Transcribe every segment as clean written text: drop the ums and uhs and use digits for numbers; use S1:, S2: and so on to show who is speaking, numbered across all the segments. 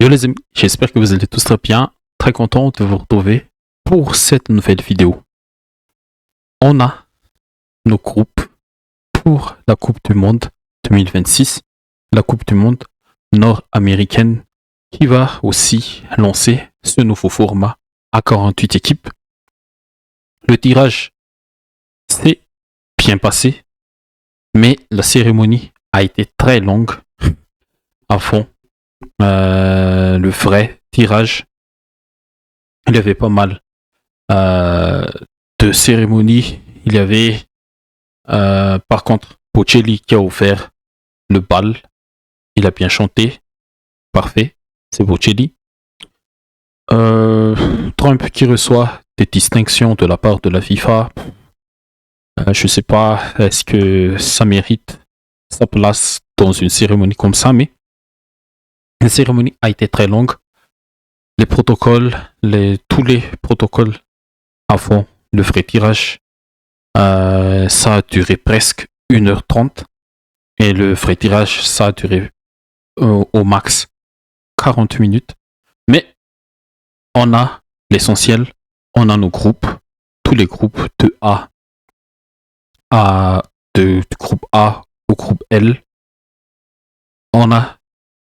S1: Yo les amis, j'espère que vous allez tous très bien. Très content de vous retrouver pour cette nouvelle vidéo. On a nos groupes pour la Coupe du Monde 2026, la Coupe du Monde nord-américaine qui va aussi lancer ce nouveau format à 48 équipes. Le tirage s'est bien passé, mais la cérémonie a été très longue avant le vrai tirage. Il y avait pas mal de cérémonies. Il y avait par contre Bocelli qui a offert le bal. Il a bien chanté. Parfait. C'est Bocelli. Trump qui reçoit des distinctions de la part de la FIFA. Je sais pas, est-ce que ça mérite sa place dans une cérémonie comme ça, mais la cérémonie a été très longue. Les protocoles, tous les protocoles avant le vrai tirage, ça a duré presque 1h30 et le vrai tirage, ça a duré au max 40 minutes. Mais on a l'essentiel, on a nos groupes, tous les groupes de du groupe A au groupe L. On a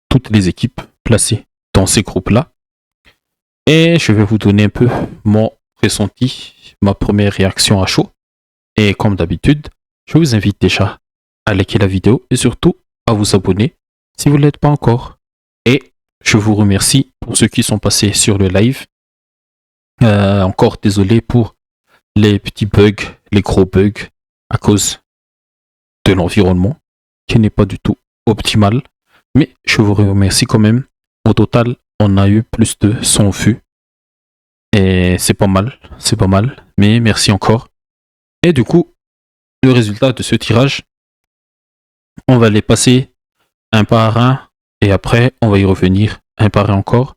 S1: toutes les équipes placées dans ces groupes-là. Et je vais vous donner un peu mon ressenti, ma première réaction à chaud. Et comme d'habitude, je vous invite déjà à liker la vidéo et surtout à vous abonner si vous ne l'êtes pas encore. Et je vous remercie pour ceux qui sont passés sur le live. Encore désolé pour les petits bugs, les gros bugs à cause de l'environnement qui n'est pas du tout optimal. Mais je vous remercie quand même. Au total, on a eu plus de 100 vues. Et c'est pas mal, c'est pas mal. Mais merci encore. Et du coup, le résultat de ce tirage, on va les passer un par un. Et après, on va y revenir un par un encore.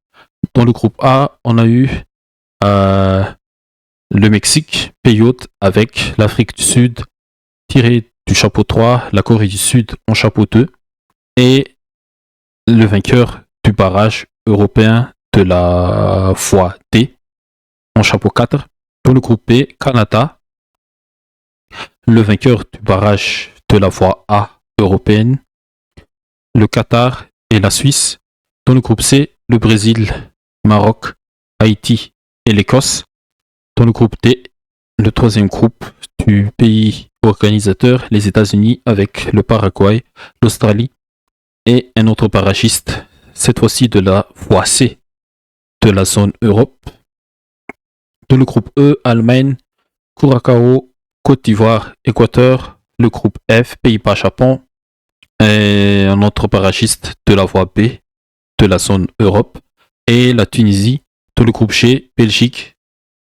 S1: Dans le groupe A, on a eu le Mexique, pays hôte, avec l'Afrique du Sud, tiré du chapeau 3, la Corée du Sud en chapeau 2. Et le vainqueur du barrage européen de la fois D en chapeau 4. Dans le groupe B, Canada, le vainqueur du barrage de la voie A européenne, le Qatar et la Suisse. Dans le groupe C, le Brésil, Maroc, Haïti et l'Écosse. Dans le groupe D, le troisième groupe du pays organisateur, les États-Unis avec le Paraguay, l'Australie et un autre barragiste, cette fois-ci de la voie C de la zone Europe. Dans le groupe E, Allemagne, Curaçao, Côte d'Ivoire, Équateur. Le groupe F, Pays-Bas, Japon. Et un autre barragiste de la voie B de la zone Europe. Et la Tunisie. Dans le groupe G, Belgique,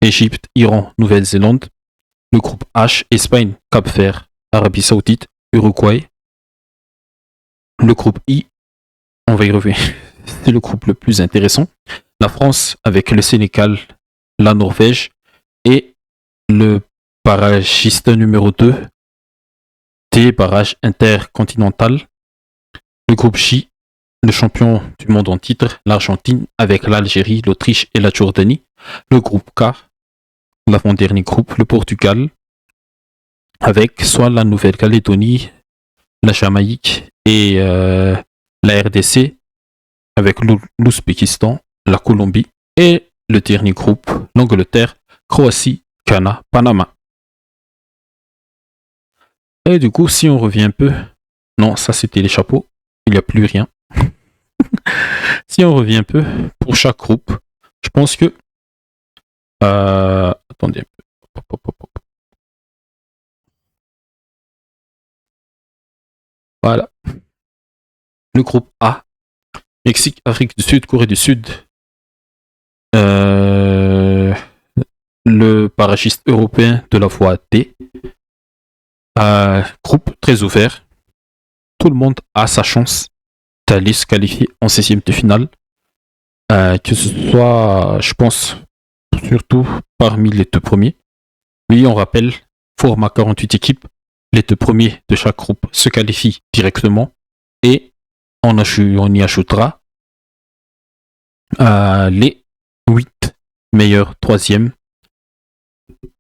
S1: Égypte, Iran, Nouvelle-Zélande. Le groupe H, Espagne, Cap-Vert, Arabie Saoudite, Uruguay. Le groupe I, on va y revenir, c'est le groupe le plus intéressant. La France avec le Sénégal, la Norvège et le barragiste numéro 2 des barrages intercontinental. Le groupe J, le champion du monde en titre, l'Argentine avec l'Algérie, l'Autriche et la Jordanie. Le groupe K, l'avant-dernier groupe, le Portugal avec soit la Nouvelle-Calédonie, la Jamaïque et la RDC avec l'Ouzbékistan, la Colombie et le dernier groupe, l'Angleterre, Croatie, Ghana, Panama. Et du coup, si on revient un peu, non, ça c'était les chapeaux, il n'y a plus rien. Si on revient un peu pour chaque groupe, je pense que attendez un peu. Voilà. Le groupe A, Mexique, Afrique du Sud, Corée du Sud, le barragiste européen de la voie D. Groupe très ouvert. Tout le monde a sa chance d'aller se qualifier en 16e de finale. Que ce soit, je pense, surtout parmi les deux premiers. Oui, on rappelle, format 48 équipes. Les deux premiers de chaque groupe se qualifient directement. Et on y ajoutera les 8 meilleurs troisièmes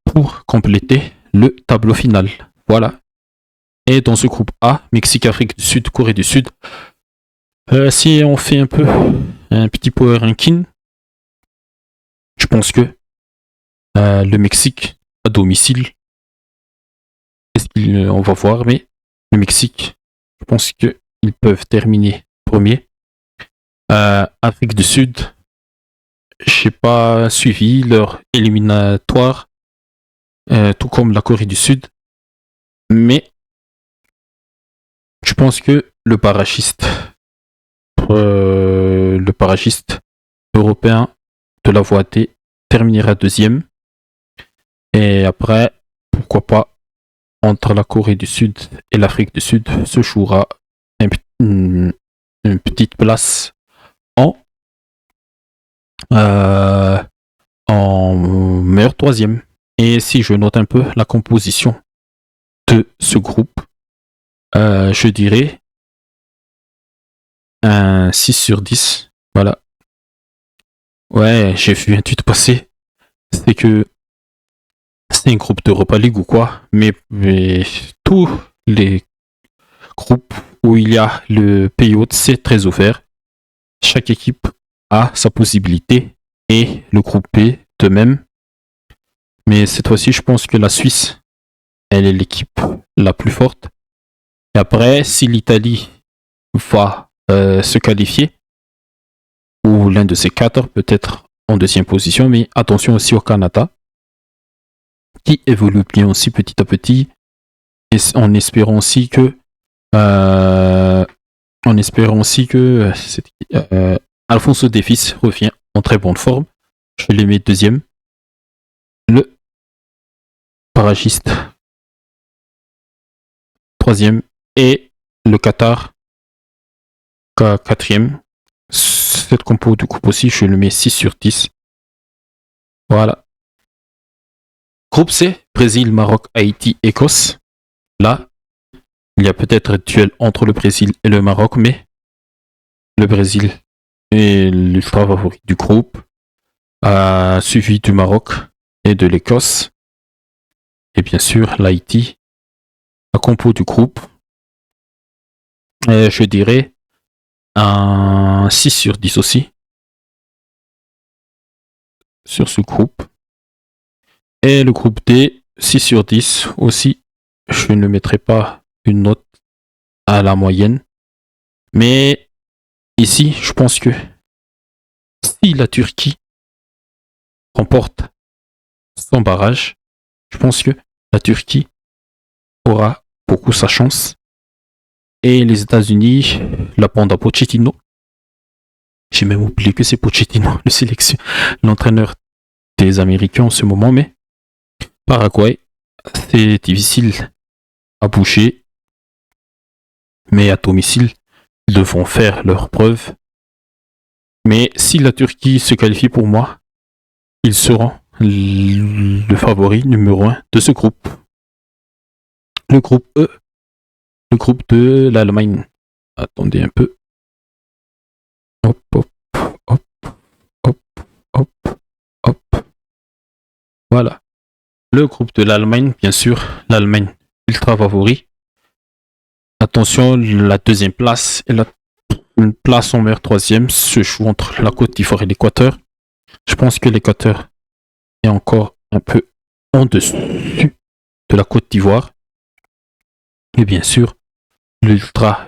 S1: pour compléter le tableau final. Voilà. Et dans ce groupe A, Mexique, Afrique du Sud, Corée du Sud, si on fait un petit power ranking, je pense que le Mexique à domicile, on va voir, mais le Mexique, je pense qu'ils peuvent terminer premier. Afrique du Sud, j'ai pas suivi leur éliminatoire, tout comme la Corée du Sud, mais je pense que le parachiste européen de la voie D terminera deuxième. Et après, pourquoi pas, entre la Corée du Sud et l'Afrique du Sud se jouera une petite place en, euh, en meilleur troisième. Et si je note un peu la composition de ce groupe, je dirais un 6 sur 10. Voilà. Ouais, j'ai vu un tweet passer. C'est que c'est un groupe d'Europa League ou quoi, mais tous les groupes où il y a le pays hôte, c'est très ouvert. Chaque équipe a sa possibilité et le groupe B de même. Mais cette fois-ci, je pense que la Suisse, elle est l'équipe la plus forte. Et après, si l'Italie va se qualifier, ou l'un de ces quatre peut-être en deuxième position, mais attention aussi au Canada, qui évolue bien aussi petit à petit, et en espérant aussi que Alfonso Davies revient en très bonne forme. Je les mets deuxième. Le paragiste troisième et le Qatar quatrième. Cette compo du groupe aussi, je le mets 6 sur 10. Voilà. Groupe C, Brésil, Maroc, Haïti, Écosse. Là, il y a peut-être un duel entre le Brésil et le Maroc, mais le Brésil est l'ultra favori du groupe, suivi du Maroc et de l'Écosse. Et bien sûr, l'Haïti, la compo du groupe. Et je dirais un 6 sur 10 aussi sur ce groupe. Et le groupe D, 6 sur 10 aussi. Je ne mettrai pas une note à la moyenne. Mais ici, je pense que si la Turquie remporte son barrage, je pense que la Turquie aura beaucoup sa chance. Et les États-Unis, la bande à Pochettino. J'ai même oublié que c'est Pochettino, l'entraîneur des Américains en ce moment, mais Paraguay, c'est difficile à bouger, mais à domicile, ils devront faire leurs preuves. Mais si la Turquie se qualifie pour moi, ils seront le favori numéro 1 de ce groupe. Le groupe E, le groupe de l'Allemagne. Attendez un peu. Hop, hop, hop, hop, hop, hop. Voilà. Le groupe de l'Allemagne, bien sûr, l'Allemagne ultra favori. Attention, la deuxième place et la place en meilleur troisième se joue entre la Côte d'Ivoire et l'Équateur. Je pense que l'Équateur est encore un peu en dessous de la Côte d'Ivoire. Et bien sûr, l'ultra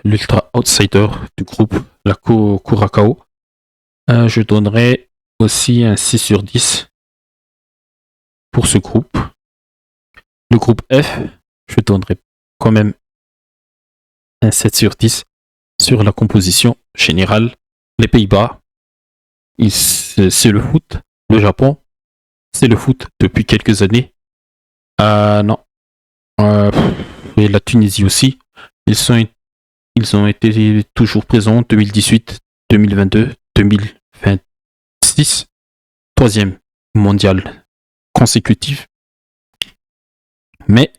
S1: outsider du groupe, la Curacao. Je donnerai aussi un 6 sur 10 pour ce groupe. Le groupe F, je donnerai quand même un 7 sur 10 sur la composition générale. Les Pays-Bas, c'est le foot. Le Japon, c'est le foot depuis quelques années. Non. Et la Tunisie aussi. Ils ont été toujours présents en 2018, 2022, 2026. Troisième mondial consécutif. Mais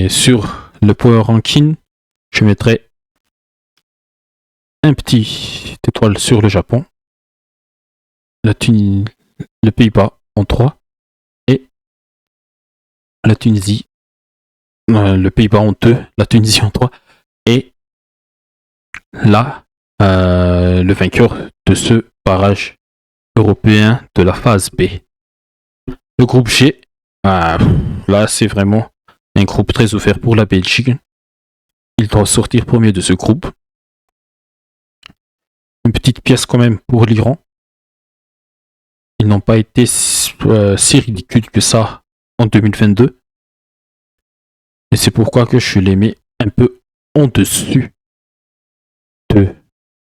S1: sur le power ranking, je mettrai un petit étoile sur le Japon, le Pays-Bas en 3 et la Tunisie, le Pays-Bas en 2, la Tunisie en 3 et là, le vainqueur de ce barrage européen de la phase B. Le groupe G, là c'est vraiment un groupe très ouvert pour la Belgique. Il doit sortir premier de ce groupe. Une petite pièce quand même pour l'Iran. Ils n'ont pas été si ridicules que ça en 2022. Et c'est pourquoi que je les mets un peu en dessus de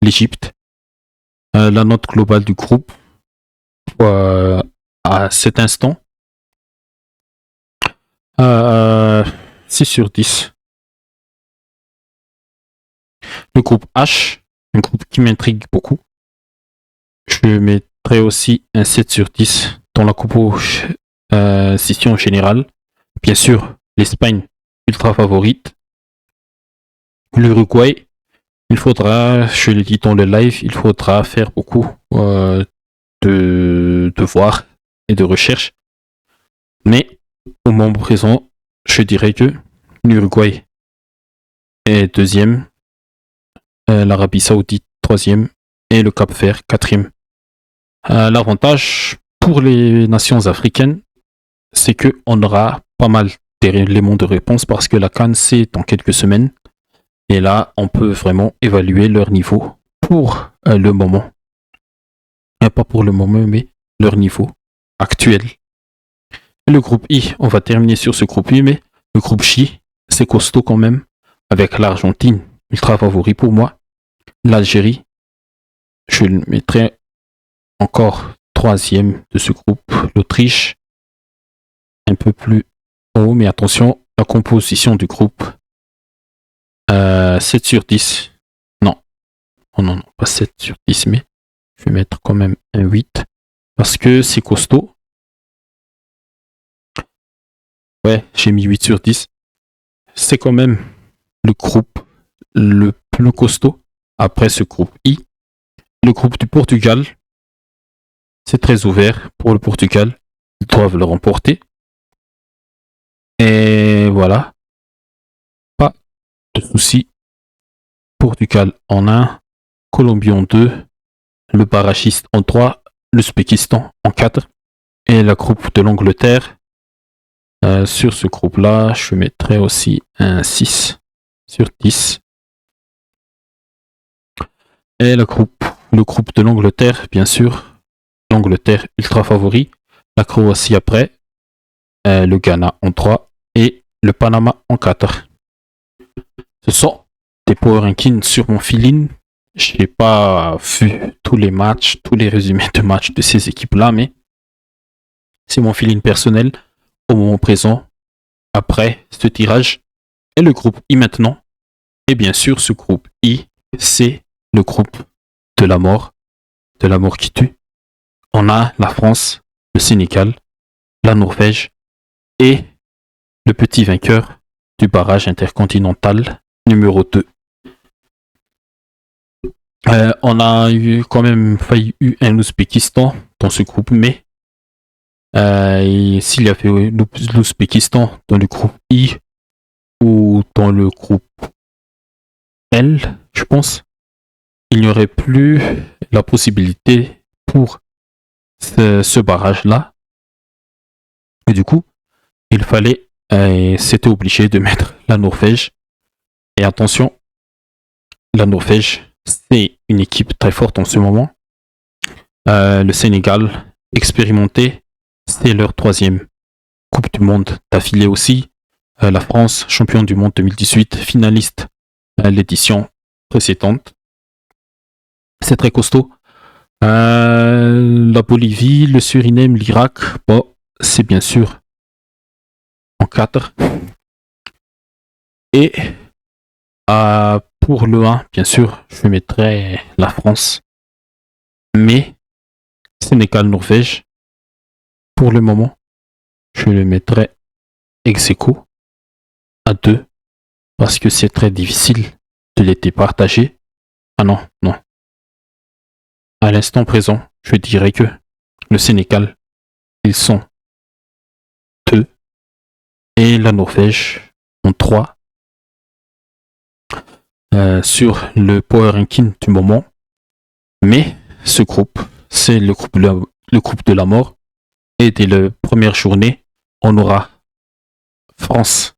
S1: l'Égypte. La note globale du groupe à cet instant, 6 sur 10. Le groupe H, un groupe qui m'intrigue beaucoup. Je mettrai aussi un 7 sur 10 dans la composition générale. Bien sûr, l'Espagne, ultra favorite. L'Uruguay, il faudra, je l'ai dit dans le live, il faudra faire beaucoup de devoirs et de recherches. Mais au moment présent, je dirais que l'Uruguay est deuxième, l'Arabie Saoudite troisième et le Cap-Vert quatrième. L'avantage pour les nations africaines, c'est qu'on aura pas mal d'éléments de réponse parce que la CAN c'est dans quelques semaines et là on peut vraiment évaluer leur niveau pour le moment. Pas pour le moment, mais leur niveau actuel. Et le groupe I, on va terminer sur ce groupe I, mais le groupe J, c'est costaud quand même, avec l'Argentine, ultra favori pour moi. L'Algérie, je le mettrai encore troisième de ce groupe. L'Autriche, un peu plus haut, mais attention, la composition du groupe, 7 sur 10. Non, pas 7 sur 10, mais je vais mettre quand même un 8, parce que c'est costaud. Ouais, j'ai mis 8 sur 10. C'est quand même le groupe le plus costaud après ce groupe I. Le groupe du Portugal, c'est très ouvert pour le Portugal. Ils doivent le remporter. Et voilà. Pas de soucis. Portugal en 1, Colombie en 2, le barragiste en 3, l'Ouzbékistan en 4 et le groupe de l'Angleterre. Sur ce groupe-là, je mettrai aussi un 6 sur 10. Et le groupe de l'Angleterre, bien sûr. L'Angleterre ultra favori. La Croatie après. Le Ghana en 3. Et le Panama en 4. Ce sont des power rankings sur mon feeling. Je n'ai pas vu tous les matchs, tous les résumés de matchs de ces équipes-là, mais c'est mon feeling personnel au moment présent, après ce tirage. Et le groupe I maintenant. Et bien sûr, ce groupe I, c'est le groupe de la mort qui tue. On a la France, le Sénégal, la Norvège et le petit vainqueur du barrage intercontinental numéro 2. On a eu quand même failli eu un Ouzbékistan dans ce groupe, mais s'il y avait l'Ouzbékistan dans le groupe I ou dans le groupe L, je pense, il n'y aurait plus la possibilité pour ce barrage-là. Et du coup, il fallait, c'était obligé de mettre la Norvège. Et attention, la Norvège, c'est une équipe très forte en ce moment. Le Sénégal, expérimenté, c'est leur 3e Coupe du Monde d'affilée aussi. La France, champion du monde 2018, finaliste à l'édition précédente. C'est très costaud. La Bolivie, le Suriname, l'Irak, bon, c'est bien sûr en 4. Et pour le 1, bien sûr, je mettrai la France. Mais Sénégal, Norvège, pour le moment, je le mettrai ex aequo à 2 parce que c'est très difficile de les départager. Ah non, non. À l'instant présent, je dirais que le Sénégal, ils sont 2 et la Norvège ont 3 sur le power ranking du moment. Mais ce groupe, c'est le groupe de la mort. Et dès la première journée, on aura France,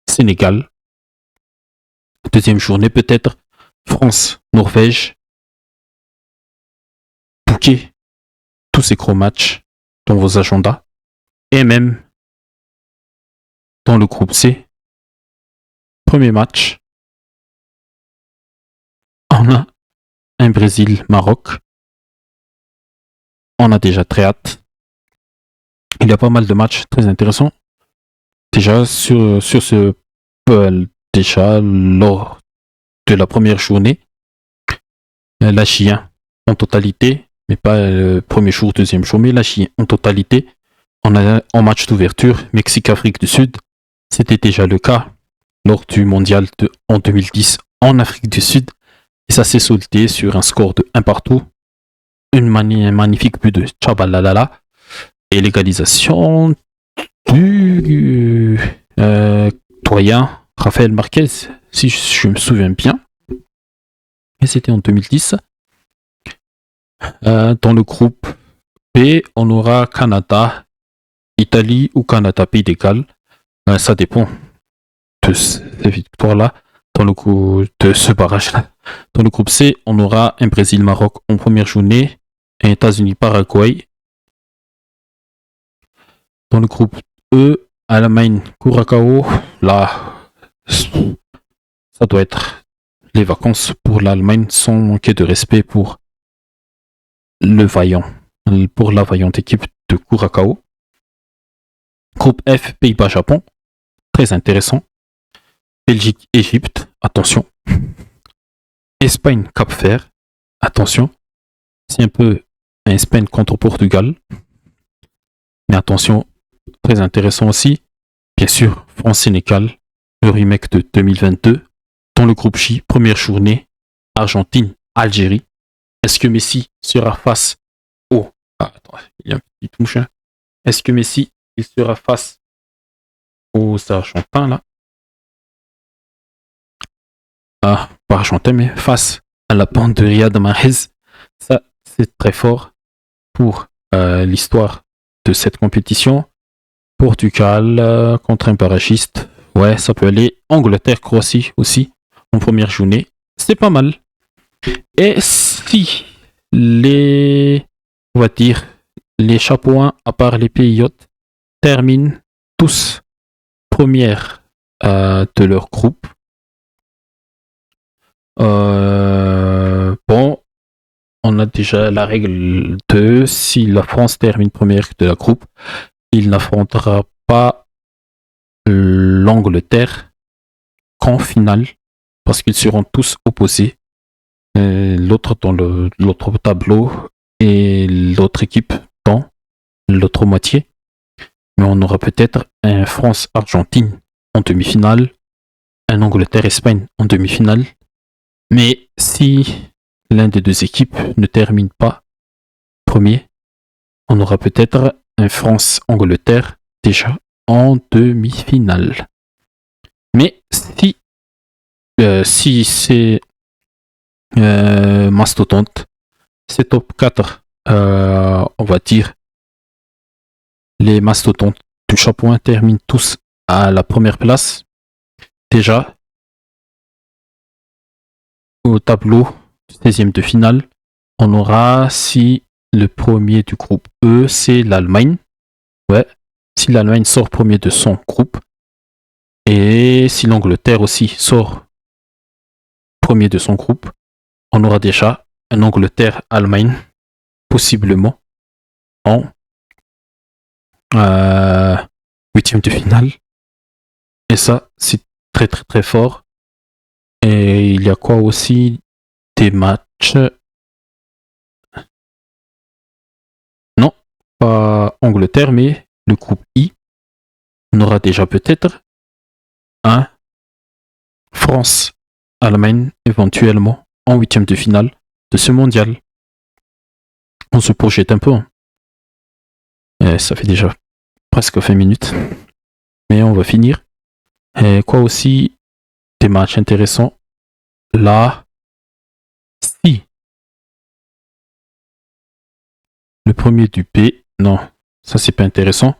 S1: Sénégal. Deuxième journée, peut-être France, Norvège. Bouquez tous ces gros matchs dans vos agendas. Et même dans le groupe C, premier match, on a un Brésil-Maroc. On a déjà très hâte. Il y a pas mal de matchs très intéressants. Déjà, sur ce déjà, lors de la première journée, la Chien en totalité, mais pas le premier jour, deuxième jour, mais la Chien en totalité. On a en match d'ouverture, Mexique-Afrique du Sud. C'était déjà le cas lors du mondial en 2010 en Afrique du Sud. Et ça s'est soldé sur un score de 1 partout. Un magnifique but de Chabalalala. Et l'égalisation du doyen Rafael Marquez, si je me souviens bien. Et c'était en 2010. Dans le groupe B, on aura Canada, Italie ou Canada, Pays de Galles. Ça dépend de ces victoires-là. Dans le groupe de ce barrage-là. Dans le groupe C, on aura un Brésil-Maroc en première journée, un États-Unis-Paraguay. Dans le groupe E, Allemagne-Curacao. Là, ça doit être les vacances pour l'Allemagne sans manquer de respect pour la vaillante équipe de Curacao. Groupe F, Pays-Bas-Japon. Très intéressant. Belgique-Égypte. Attention. Espagne-Cap-Vert. Attention. C'est un peu un Espagne contre Portugal. Mais attention, très intéressant aussi. Bien sûr, France-Sénégal, le remake de 2022. Dans le groupe J, première journée, Argentine-Algérie. Est-ce que Messi sera face au... Ah, attends, il y a un petit touche. Est-ce que Messi il sera face aux Argentins, là? Ah, pas Argentin, mais face à la bande de Riyad Mahrez. Ça, c'est très fort pour l'histoire de cette compétition. Portugal contre un barragiste. Ouais, ça peut aller. Angleterre-Croatie aussi en première journée. C'est pas mal. Et si on va dire, les chapeaux 1, à part les pays hôtes, terminent tous première de leur groupe. Bon, on a déjà la règle de si la France termine première de la groupe, il n'affrontera pas l'Angleterre qu'en finale parce qu'ils seront tous opposés. L'autre dans l'autre tableau et l'autre équipe dans l'autre moitié. Mais on aura peut-être un France-Argentine en demi-finale, un Angleterre-Espagne en demi-finale. Mais si l'un des deux équipes ne termine pas premier, on aura peut-être un France-Angleterre déjà en demi-finale. Mais si c'est mastodonte, c'est top 4, on va dire, les mastodontes du chapeau 1 terminent tous à la première place. Déjà, au tableau du 16e de finale, on aura si le premier du groupe E, c'est l'Allemagne. Ouais, si l'Allemagne sort premier de son groupe, et si l'Angleterre aussi sort premier de son groupe, on aura déjà un Angleterre-Allemagne, possiblement en huitième de finale. Et ça, c'est très très très fort. Et il y a quoi aussi? Des matchs. Non, pas Angleterre, mais le groupe I. On aura déjà peut-être un France-Allemagne éventuellement en huitième de finale de ce mondial. On se projette un peu. Hein. Et ça fait déjà presque 20 minutes. Mais on va finir. Et quoi aussi, des matchs intéressants. Là, si le premier du P, non, ça c'est pas intéressant.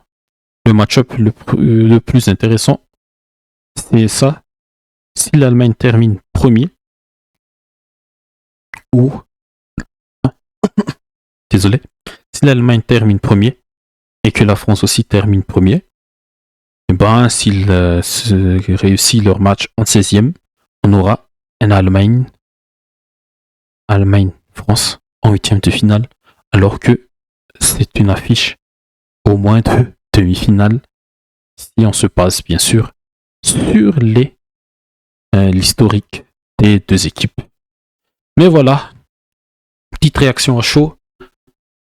S1: Le match-up le plus intéressant, c'est ça. Si l'Allemagne termine premier, ou désolé, si l'Allemagne termine premier et que la France aussi termine premier, et ben s'ils réussissent leur match en 16e, on aura un Allemagne-France en huitième de finale, alors que c'est une affiche au moins de demi-finale, si on se base bien sûr sur l'historique des deux équipes. Mais voilà, petite réaction à chaud.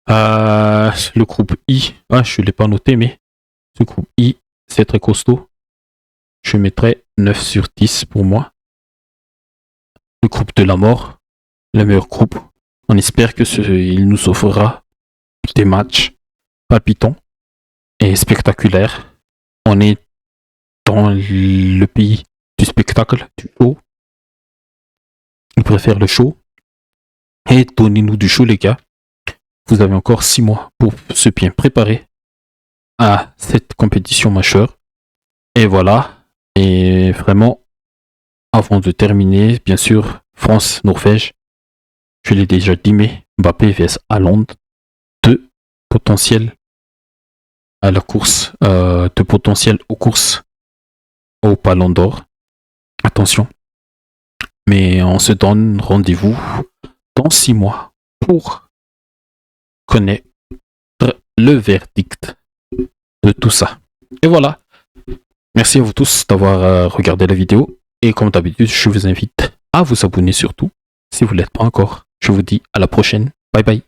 S1: Le groupe I, je ne l'ai pas noté, mais ce groupe I, c'est très costaud. Je mettrai 9 sur 10 pour moi. Le groupe de la mort, le meilleur groupe. On espère qu'il nous offrira des matchs palpitants et spectaculaires. On est dans le pays du spectacle, du show. On préfère le show. Et donnez-nous du show, les gars. Vous avez encore 6 mois pour se bien préparer à cette compétition majeure. Et voilà. Et vraiment, avant de terminer, bien sûr, France-Norvège. Je l'ai déjà dit, mais Mbappé vs Haaland. Deux potentiels à la course, deux potentiels aux courses au Ballon d'Or. Attention. Mais on se donne rendez-vous dans 6 mois pour connaître le verdict de tout ça. Et voilà. Merci à vous tous d'avoir regardé la vidéo. Et comme d'habitude, je vous invite à vous abonner surtout si vous ne l'êtes pas encore. Je vous dis à la prochaine. Bye bye.